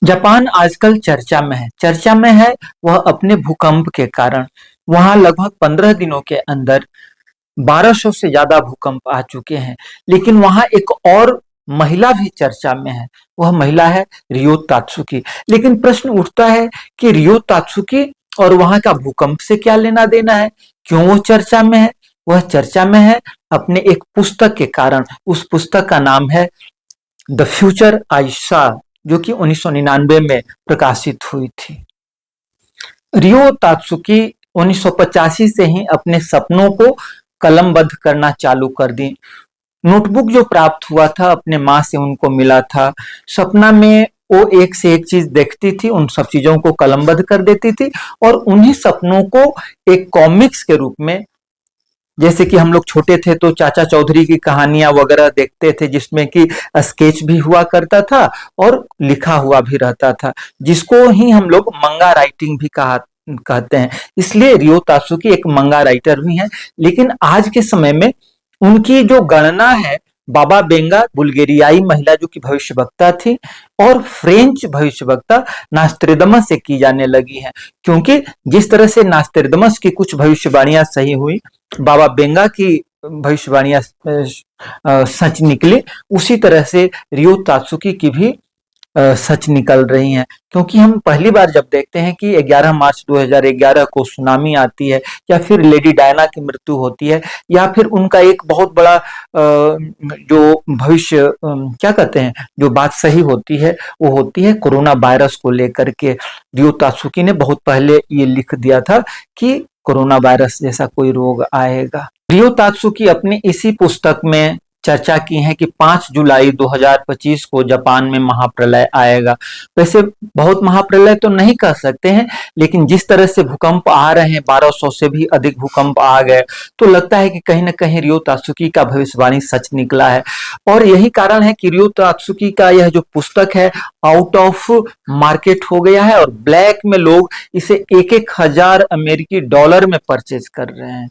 Japan आजकल चर्चा में है वह अपने भूकंप के कारण। वहां लगभग 15 दिनों के अंदर 1200 से ज्यादा भूकंप आ चुके हैं। लेकिन वहां एक और महिला भी चर्चा में है, वह महिला है रियो तात्सुकी। लेकिन प्रश्न उठता है कि रियो तात्सुकी और वहां का भूकंप से क्या लेना देना है, क्यों वो चर्चा में है? वह चर्चा में है अपने एक पुस्तक के कारण। उस पुस्तक का नाम है द फ्यूचर आई सॉ, जो कि 1999 में प्रकाशित हुई थी। रियो तात्सुकी 1985 से ही अपने सपनों को कलमबद्ध करना चालू कर दी। नोटबुक जो प्राप्त हुआ था अपने माँ से उनको मिला था। सपना में वो एक से एक चीज देखती थी, उन सब चीजों को कलमबद्ध कर देती थी और उन्हीं सपनों को एक कॉमिक्स के रूप में, जैसे कि हम लोग छोटे थे तो चाचा चौधरी की कहानियां वगैरह देखते थे जिसमें कि स्केच भी हुआ करता था और लिखा हुआ भी रहता था, जिसको ही हम लोग मंगा राइटिंग भी कहते हैं। इसलिए रियो तात्सुकी एक मंगा राइटर भी हैं। लेकिन आज के समय में उनकी जो गणना है बाबा बेंगा बुल्गेरियाई महिला जो कि भविष्यवक्ता थी और फ्रेंच भविष्यवक्ता नास्त्रेदमस से की जाने लगी है। क्योंकि जिस तरह से नास्त्रेदमस की कुछ भविष्यवाणियां सही हुई, बाबा बेंगा की भविष्यवाणियां सच निकली, उसी तरह से रियो तात्सुकी की भी सच निकल रही हैं। क्योंकि हम पहली बार जब देखते हैं कि 11 मार्च 2011 को सुनामी आती है या फिर लेडी डायना की मृत्यु होती है या फिर उनका एक बहुत बड़ा जो भविष्य क्या कहते हैं जो बात सही होती है वो होती है कोरोना वायरस को लेकर के। रियो तात्सुकी ने बहुत पहले ये लिख दिया था कि कोरोना वायरस जैसा कोई रोग आएगा। रियो तात्सुकी अपनी इसी पुस्तक में चर्चा की है कि 5 जुलाई 2025 को जापान में महाप्रलय आएगा। वैसे बहुत महाप्रलय तो नहीं कह सकते हैं, लेकिन जिस तरह से भूकंप आ रहे हैं, 1200 से भी अधिक भूकंप आ गए, तो लगता है कि कहीं ना कहीं रियो तात्सुकी का भविष्यवाणी सच निकला है। और यही कारण है कि रियो तात्सुकी का यह जो पुस्तक है आउट ऑफ मार्केट हो गया है और ब्लैक में लोग इसे 1-1 हजार अमेरिकी डॉलर में परचेज कर रहे हैं।